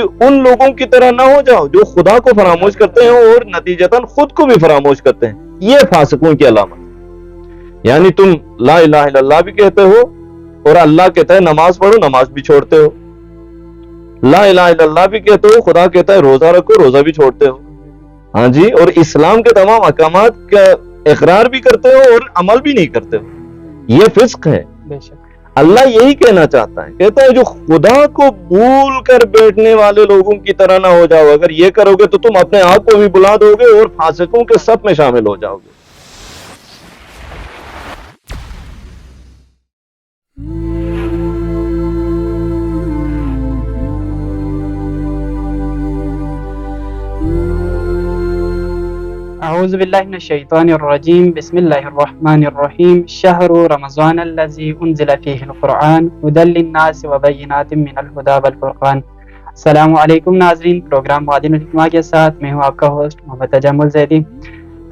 ان لوگوں کی طرح نہ ہو جاؤ جو خدا کو فراموش کرتے ہیں اور نتیجتاً خود کو بھی فراموش کرتے ہیں. یہ فاسقوں کی علامت. یعنی تم لا الہ الا اللہ بھی کہتے ہو اور اللہ کہتا ہے نماز پڑھو، نماز بھی چھوڑتے ہو. لا الہ الا اللہ بھی کہتے ہو، خدا کہتا ہے روزہ رکھو، روزہ بھی چھوڑتے ہو. ہاں جی، اور اسلام کے تمام احکامات کا اقرار بھی کرتے ہو اور عمل بھی نہیں کرتے ہو. یہ فسق ہے. اللہ یہی کہنا چاہتا ہے، کہتا ہے جو خدا کو بھول کر بیٹھنے والے لوگوں کی طرح نہ ہو جاؤ. اگر یہ کرو گے تو تم اپنے آپ کو بھی بلا دو گے اور فاسقوں کے صف میں شامل ہو جاؤ گے. اعوذ باللہ من الشیطان الرجیم. بسم اللہ الرحمن الرحیم. شہر رمضان الذی انزل فیہ القرآن ھدی للناس وبینات من الھدی والفرقان. السلام علیکم ناظرین، پروگرام معادن الحکمہ کے ساتھ میں ہوں آپ کا ہوسٹ محمد تجمل زیدی.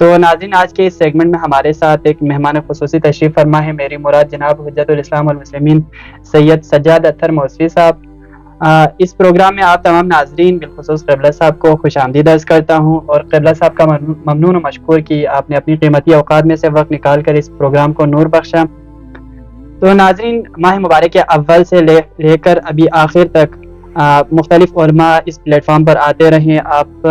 تو ناظرین، آج کے اس سیگمنٹ میں ہمارے ساتھ ایک مہمان خصوصی تشریف فرما ہے. میری مراد جناب حجت الاسلام والمسلمین سید سجاد اطہر موسوی صاحب. اس پروگرام میں آپ تمام ناظرین بالخصوص قبلہ صاحب کو خوش آمدید عرض کرتا ہوں، اور قبلہ صاحب کا ممنون و مشکور کہ آپ نے اپنی قیمتی اوقات میں سے وقت نکال کر اس پروگرام کو نور بخشا. تو ناظرین، ماہ مبارک کے اول سے لے کر ابھی آخر تک مختلف علماء اس پلیٹ فارم پر آتے رہیں. آپ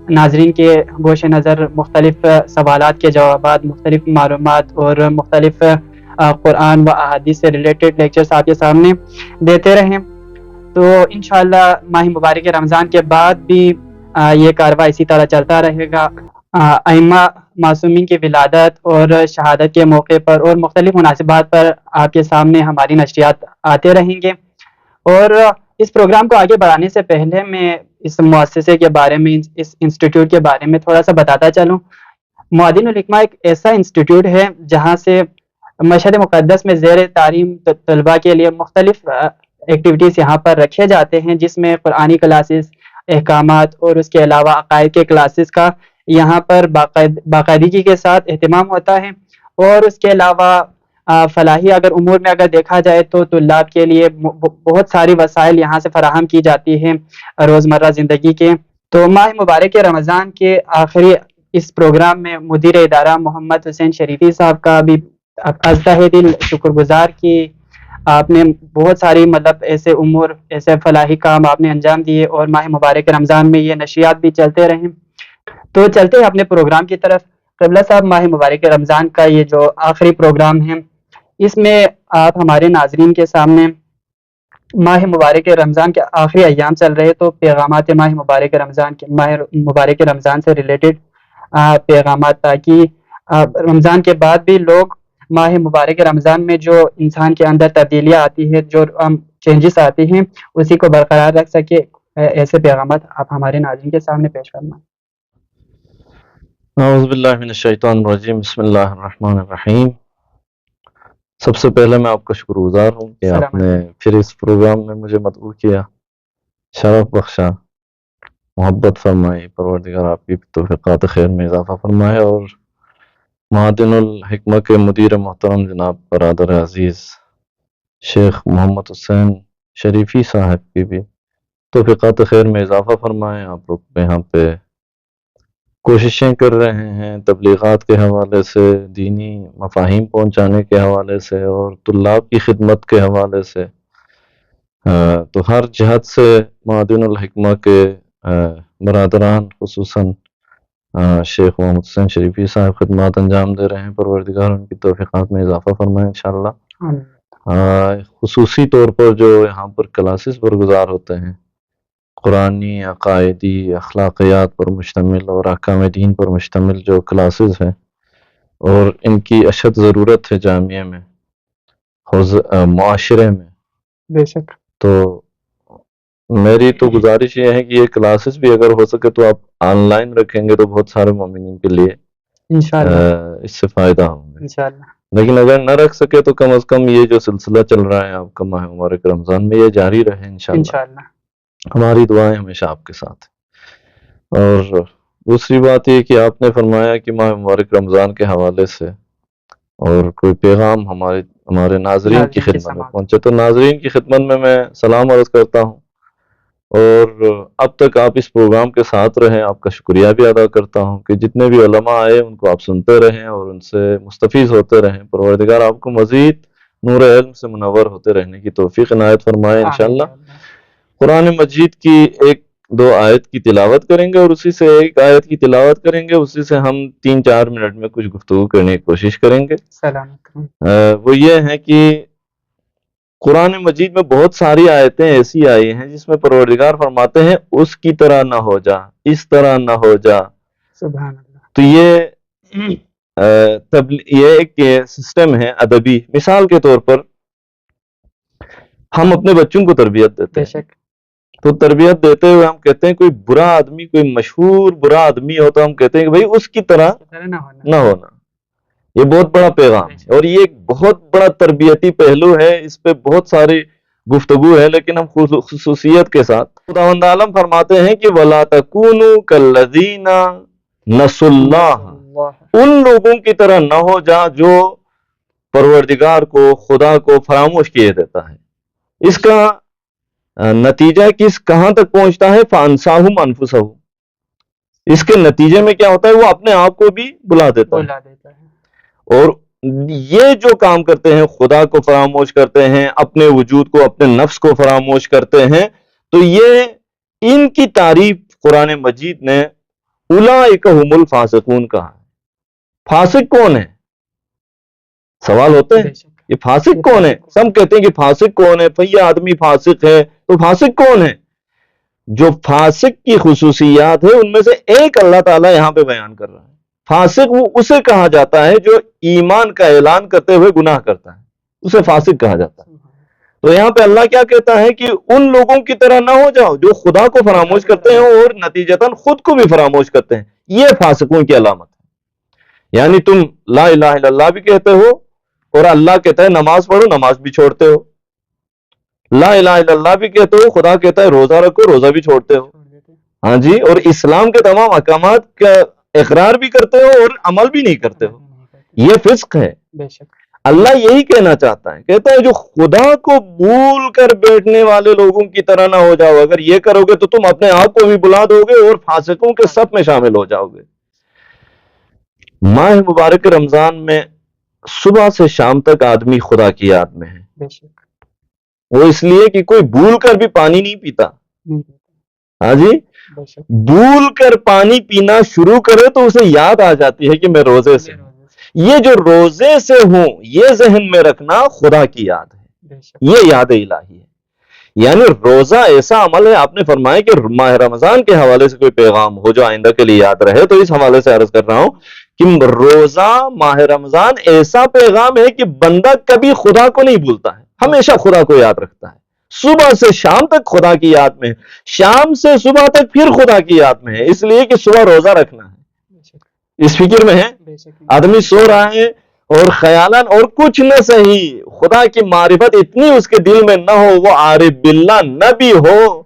ناظرین کے گوش نظر مختلف سوالات کے جوابات، مختلف معلومات اور مختلف قرآن و احادیث سے ریلیٹڈ لیکچرز آپ کے سامنے دیتے رہیں. تو انشاءاللہ ماہ مبارک رمضان کے بعد بھی یہ کارواں اسی طرح چلتا رہے گا. ائمہ معصومین کی ولادت اور شہادت کے موقع پر اور مختلف مناسبات پر آپ کے سامنے ہماری نشریات آتے رہیں گے. اور اس پروگرام کو آگے بڑھانے سے پہلے میں اس مؤسسے کے بارے میں، اس انسٹیٹیوٹ کے بارے میں تھوڑا سا بتاتا چلوں. معادن الحکمہ ایک ایسا انسٹیٹیوٹ ہے جہاں سے مشہد مقدس میں زیر تعلیم طلباء کے لیے مختلف ایکٹیویٹیز یہاں پر رکھے جاتے ہیں، جس میں قرآنی کلاسز، احکامات اور اس کے علاوہ عقائد کے کلاسز کا یہاں پر باقاعدگی کے ساتھ اہتمام ہوتا ہے. اور اس کے علاوہ فلاحی اگر امور میں اگر دیکھا جائے تو طلاب کے لیے بہت ساری وسائل یہاں سے فراہم کی جاتی ہیں روزمرہ زندگی کے. تو ماہ مبارک رمضان کے آخری اس پروگرام میں مدیر ادارہ محمد حسین شریفی صاحب کا بھی از تہ دل شکر گزار کہ آپ نے بہت ساری ایسے امور، ایسے فلاحی کام آپ نے انجام دیے اور ماہ مبارک رمضان میں یہ نشریات بھی چلتے رہیں. تو چلتے ہیں اپنے پروگرام کی طرف. قبلہ صاحب، ماہ مبارک رمضان کا یہ جو آخری پروگرام ہے، اس میں آپ ہمارے ناظرین کے سامنے ماہ مبارک رمضان کے آخری ایام چل رہے تو پیغامات ماہ مبارک رمضان سے ریلیٹڈ پیغامات، تاکہ رمضان کے بعد بھی لوگ ماہ مبارک رمضان میں جو انسان کے اندر تبدیلیاں آتی ہے، جو چینجز آتی ہیں، اسی کو برقرار رکھ سکے. ایسے پیغامات آپ ہمارے ناظرین کے سامنے پیش فرمائیں. اعوذ باللہ من الشیطان الرجیم. بسم اللہ الرحمن الرحیم. سب سے پہلے میں آپ کا شکر گزار ہوں کہ آپ نے پھر اس پروگرام میں مجھے مدعو کیا، شرف بخشا، محبت فرمائی. پروردگار آپ کی توفیقات خیر میں اضافہ فرمائے، اور معادن الحکمہ کے مدیر محترم جناب برادر عزیز شیخ محمد حسین شریفی صاحب کی بھی توفیقات خیر میں اضافہ فرمائے. آپ لوگ یہاں پہ کوششیں کر رہے ہیں تبلیغات کے حوالے سے، دینی مفاہیم پہنچانے کے حوالے سے اور طلاب کی خدمت کے حوالے سے. تو ہر جہت سے معادن الحکمہ کے برادران، خصوصاً شیخ محمد حسین شریفی صاحب خدمات انجام دے رہے ہیں. پروردگار ان کی توفیقات میں اضافہ فرمائے انشاءاللہ. خصوصی طور پر جو یہاں پر کلاسز برگزار ہوتے ہیں، قرآنی، عقائدی، اخلاقیات پر مشتمل اور احکام دین پر مشتمل جو کلاسز ہیں، اور ان کی اشد ضرورت ہے جامعہ میں، معاشرے میں. بے شک. تو میری تو گزارش یہ ہے کہ یہ کلاسز بھی اگر ہو سکے تو آپ آن لائن رکھیں گے تو بہت سارے مومنین کے لیے انشاءاللہ اس سے فائدہ ہوگا انشاءاللہ. لیکن اگر نہ رکھ سکے تو کم از کم یہ جو سلسلہ چل رہا ہے آپ کا ماہ مبارک رمضان میں، یہ جاری رہے انشاءاللہ. ہماری دعائیں ہمیشہ آپ کے ساتھ. اور دوسری بات یہ کہ آپ نے فرمایا کہ ماہ مبارک رمضان کے حوالے سے اور کوئی پیغام ہمارے ناظرین کی خدمت میں پہنچے، تو ناظرین کی خدمت میں سلام عرض کرتا ہوں اور اب تک آپ اس پروگرام کے ساتھ رہیں، آپ کا شکریہ بھی ادا کرتا ہوں کہ جتنے بھی علماء آئے ان کو آپ سنتے رہیں اور ان سے مستفیض ہوتے رہیں۔ پروردگار آپ کو مزید نور علم سے منور ہوتے رہنے کی توفیق عنایت فرمائے۔ انشاءاللہ قرآن مجید کی ایک دو آیت کی تلاوت کریں گے اور اسی سے ایک آیت کی تلاوت کریں گے، اسی سے ہم 3-4 منٹ میں کچھ گفتگو کرنے کی کوشش کریں گے۔ وہ یہ ہے کہ قرآن مجید میں بہت ساری آیتیں ایسی آئی ہیں جس میں پروردگار فرماتے ہیں اس کی طرح نہ ہو جا، اس طرح نہ ہو جا۔ سبحان اللہ۔ تو یہ ایک سسٹم ہے ادبی۔ مثال کے طور پر ہم اپنے بچوں کو تربیت دیتے ہیں، تو تربیت دیتے ہوئے ہم کہتے ہیں کوئی برا آدمی، کوئی مشہور برا آدمی ہو تو ہم کہتے ہیں کہ بھائی اس کی طرح نہ ہونا۔ یہ بہت بڑا پیغام ہے اور یہ ایک بہت بڑا تربیتی پہلو ہے، اس پہ بہت ساری گفتگو ہے، لیکن ہم خصوصیت کے ساتھ خداوند عالم فرماتے ہیں کہ وَلَا تَكُونُوا كَالَّذِينَ نَسُوا اللَّهَ، ان لوگوں کی طرح نہ ہو جا جو پروردگار کو، خدا کو فراموش کیے دیتا ہے۔ اس کا نتیجہ کہاں تک پہنچتا ہے؟ فَأَنْسَاهُمْ أَنفُسَهُمْ، اس کے نتیجے میں کیا ہوتا ہے؟ وہ اپنے آپ کو بھی بلا دیتا ہے۔ اور یہ جو کام کرتے ہیں، خدا کو فراموش کرتے ہیں، اپنے وجود کو، اپنے نفس کو فراموش کرتے ہیں، تو یہ ان کی تعریف قرآن مجید نے اولئک هم الفاسقون کہا ہے۔ فاسق کون ہے؟ سوال ہوتے ہیں یہ فاسق کون ہے؟ سب کہتے ہیں کہ فاسق کون ہے، یہ آدمی فاسق ہے، تو فاسق کون ہے؟ جو فاسق کی خصوصیات ہے ان میں سے ایک اللہ تعالیٰ یہاں پہ بیان کر رہا ہے۔ فاسق وہ اسے کہا جاتا ہے جو ایمان کا اعلان کرتے ہوئے گناہ کرتا ہے، اسے فاسق کہا جاتا ہے۔ تو یہاں پہ اللہ کیا کہتا ہے کہ ان لوگوں کی طرح نہ ہو جاؤ جو خدا کو فراموش کرتے ہیں اور نتیجتاً خود کو بھی فراموش کرتے ہیں۔ یہ فاسقوں کی علامت ہے۔ یعنی تم لا الہ الا اللہ بھی کہتے ہو اور اللہ کہتا ہے نماز پڑھو، نماز بھی چھوڑتے ہو۔ لا الہ الا اللہ بھی کہتے ہو، خدا کہتا ہے روزہ رکھو، روزہ بھی چھوڑتے ہو۔ ہاں جی، اور اسلام کے تمام احکامات کا اقرار بھی کرتے ہو اور عمل بھی نہیں کرتے ہو۔ یہ فسق ہے۔ اللہ یہی کہنا چاہتا ہے، کہتا ہے جو خدا کو بھول کر بیٹھنے والے لوگوں کی طرح نہ ہو جاؤ۔ اگر یہ کرو گے تو تم اپنے آپ کو بھی بلا دو گے اور فاسقوں کے صف میں شامل ہو جاؤ گے۔ ماہ مبارک رمضان میں صبح سے شام تک آدمی خدا کی یاد میں ہے۔ وہ اس لیے کہ کوئی بھول کر بھی پانی نہیں پیتا۔ ہاں جی، بھول کر پانی پینا شروع کرے تو اسے یاد آ جاتی ہے کہ میں روزے سے ہوں۔ یہ جو روزے سے ہوں یہ ذہن میں رکھنا خدا کی یاد ہے، یہ یاد الہی ہے۔ یعنی روزہ ایسا عمل ہے، آپ نے فرمایا کہ ماہ رمضان کے حوالے سے کوئی پیغام ہو جو آئندہ کے لیے یاد رہے، تو اس حوالے سے عرض کر رہا ہوں کہ روزہ ماہ رمضان ایسا پیغام ہے کہ بندہ کبھی خدا کو نہیں بھولتا ہے، ہمیشہ خدا کو یاد رکھتا ہے۔ صبح سے شام تک خدا کی یاد میں ہے، شام سے صبح تک پھر خدا کی یاد میں ہے، اس لیے کہ صبح روزہ رکھنا ہے۔ اس فکر میں ہے آدمی سو رہا ہے اور خیالان اور کچھ نہ صحیح، خدا کی معرفت اتنی اس کے دل میں نہ ہو، وہ عارف باللہ نہ بھی ہو،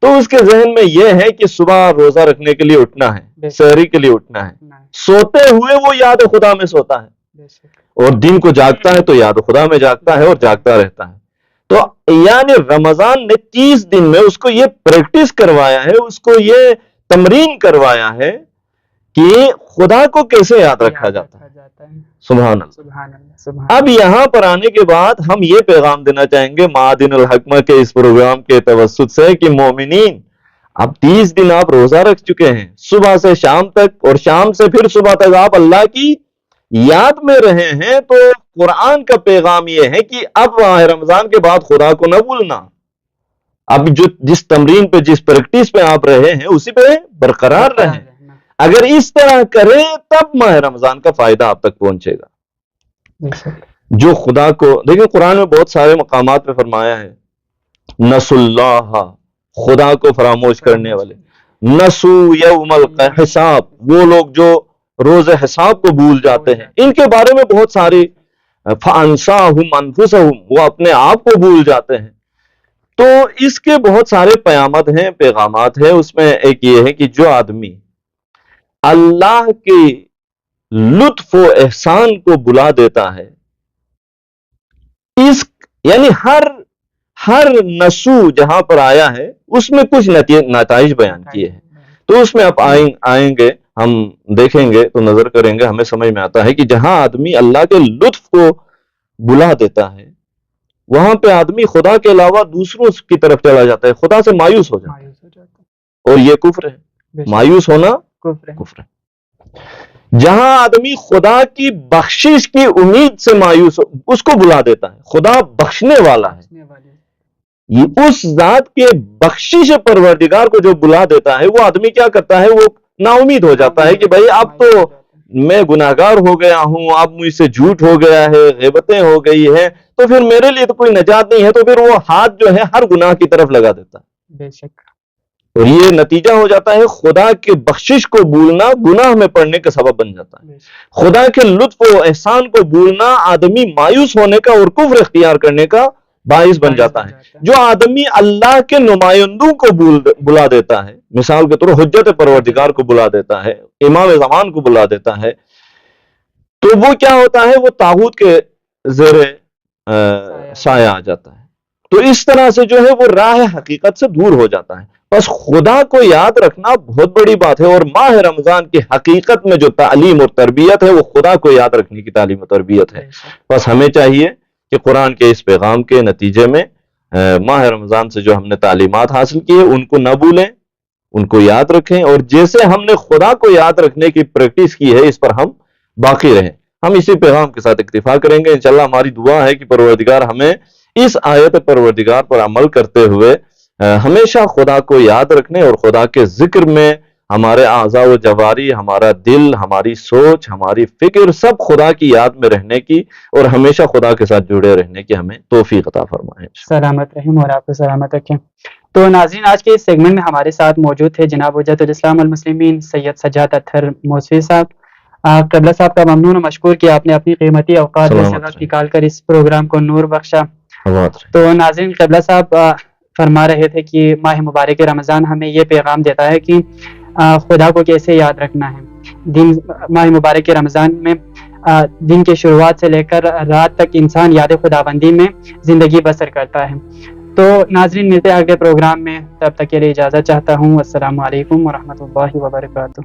تو اس کے ذہن میں یہ ہے کہ صبح روزہ رکھنے کے لیے اٹھنا ہے، سحری کے لیے اٹھنا ہے۔ سوتے ہوئے وہ یاد خدا میں سوتا ہے اور دن کو جاگتا ہے تو یاد خدا میں جاگتا ہے اور جاگتا رہتا ہے۔ تو یعنی رمضان نے 30 دن میں اس کو یہ پریکٹس کروایا ہے، اس کو یہ تمرین کروایا ہے کہ خدا کو کیسے یاد رکھا جاتا ہے۔ سبحان اللہ۔ اب یہاں پر آنے کے بعد ہم یہ پیغام دینا چاہیں گے معادن الحکمہ کے اس پروگرام کے توسط سے کہ مومنین، اب 30 دن آپ روزہ رکھ چکے ہیں، صبح سے شام تک اور شام سے پھر صبح تک آپ اللہ کی یاد میں رہے ہیں، تو قرآن کا پیغام یہ ہے کہ اب ماہ رمضان کے بعد خدا کو نہ بھولنا۔ اب جس تمرین پہ، جس پریکٹس پہ آپ رہے ہیں اسی پہ برقرار رہیں۔ اگر اس طرح کریں تب ماہ رمضان کا فائدہ آپ تک پہنچے گا۔ جو خدا کو دیکھیں، قرآن میں بہت سارے مقامات پہ فرمایا ہے نسوا اللہ، خدا کو فراموش کرنے والے، نسو یوم الحساب، وہ لوگ جو روز حساب کو بھول جاتے ہیں، ان کے بارے میں بہت ساری فَأَنْسَاهُمْ أَنفُسَهُمْ، وہ اپنے آپ کو بھول جاتے ہیں۔ تو اس کے بہت سارے پیامات ہیں، پیغامات ہیں۔ اس میں ایک یہ ہے کہ جو آدمی اللہ کے لطف و احسان کو بلا دیتا ہے، یعنی ہر نسو جہاں پر آیا ہے اس میں کچھ نتائج بیان کیے ہیں. تو اس میں آپ آئیں گے، ہم دیکھیں گے تو نظر کریں گے، ہمیں سمجھ میں آتا ہے کہ جہاں آدمی اللہ کے لطف کو بلا دیتا ہے وہاں پہ آدمی خدا کے علاوہ دوسروں کی طرف چلا جاتا ہے، خدا سے مایوس ہو جاتا ہے، اور یہ کفر ہے. مایوس ہونا کفر ہے. جہاں آدمی خدا کی بخشش کی امید سے مایوس اس کو بلا دیتا ہے، خدا بخشنے والا ہے، یہ اس ذات کے بخشش پروردگار کو جو بلا دیتا ہے، وہ آدمی کیا کرتا ہے، وہ نا امید ہو جاتا ہے کہ بھائی اب تو میں گناہگار ہو گیا ہوں، اب مجھ سے جھوٹ ہو گیا ہے، غیبتیں ہو گئی ہیں، تو پھر میرے لیے تو کوئی نجات نہیں ہے. تو پھر وہ ہاتھ جو ہے ہر گناہ کی طرف لگا دیتا ہے. بے شک. اور یہ نتیجہ ہو جاتا ہے خدا کے بخشش کو بھولنا گناہ میں پڑنے کا سبب بن جاتا ہے. خدا کے لطف و احسان کو بھولنا آدمی مایوس ہونے کا اور کفر اختیار کرنے کا باعث بن جاتا ہے. جو آدمی اللہ کے نمائندوں کو بلا دیتا ہے، مثال کے طور حجت پروردگار کو بلا دیتا ہے، امام زمان کو بلا دیتا ہے، تو وہ کیا ہوتا ہے، وہ طاغوت کے زیر سایہ آ جاتا ہے. تو اس طرح سے جو ہے وہ راہ حقیقت سے دور ہو جاتا ہے. بس خدا کو یاد رکھنا بہت بڑی بات ہے، اور ماہ رمضان کی حقیقت میں جو تعلیم اور تربیت ہے وہ خدا کو یاد رکھنے کی تعلیم و تربیت ہے. بس ہمیں چاہیے کہ قرآن کے اس پیغام کے نتیجے میں ماہ رمضان سے جو ہم نے تعلیمات حاصل کی ہے ان کو نہ بھولیں، ان کو یاد رکھیں، اور جیسے ہم نے خدا کو یاد رکھنے کی پریکٹس کی ہے اس پر ہم باقی رہیں. ہم اسی پیغام کے ساتھ اکتفا کریں گے. انشاءاللہ ہماری دعا ہے کہ پروردگار ہمیں اس آیت پروردگار پر عمل کرتے ہوئے ہمیشہ خدا کو یاد رکھنے اور خدا کے ذکر میں ہمارے اعضاء و جواری، ہمارا دل، ہماری سوچ، ہماری فکر سب خدا کی یاد میں رہنے کی اور ہمیشہ خدا کے ساتھ جڑے رہنے کی ہمیں توفیق عطا فرمائے. سلامت رحم اور آپ کو سلامت رکھیں. تو ناظرین، آج کے اس سیگمنٹ میں ہمارے ساتھ موجود تھے جناب حجت الاسلام المسلمین سید سجاد اطہر موسوی صاحب. قبلہ صاحب کا ممنون و مشکور کہ آپ نے اپنی قیمتی اوقات سے وقت نکال کر اس پروگرام کو نور بخشا. تو ناظرین، قبلہ صاحب فرما رہے تھے کہ ماہ مبارک رمضان ہمیں یہ پیغام دیتا ہے کہ خدا کو کیسے یاد رکھنا ہے. ماہ مبارک رمضان میں دن کی شروعات سے لے کر رات تک انسان یاد خداوندی میں زندگی بسر کرتا ہے. تو ناظرین، ملتے ہیں اگلے پروگرام میں، تب تک کے لیے اجازت چاہتا ہوں. السلام علیکم ورحمۃ اللہ وبرکاتہ.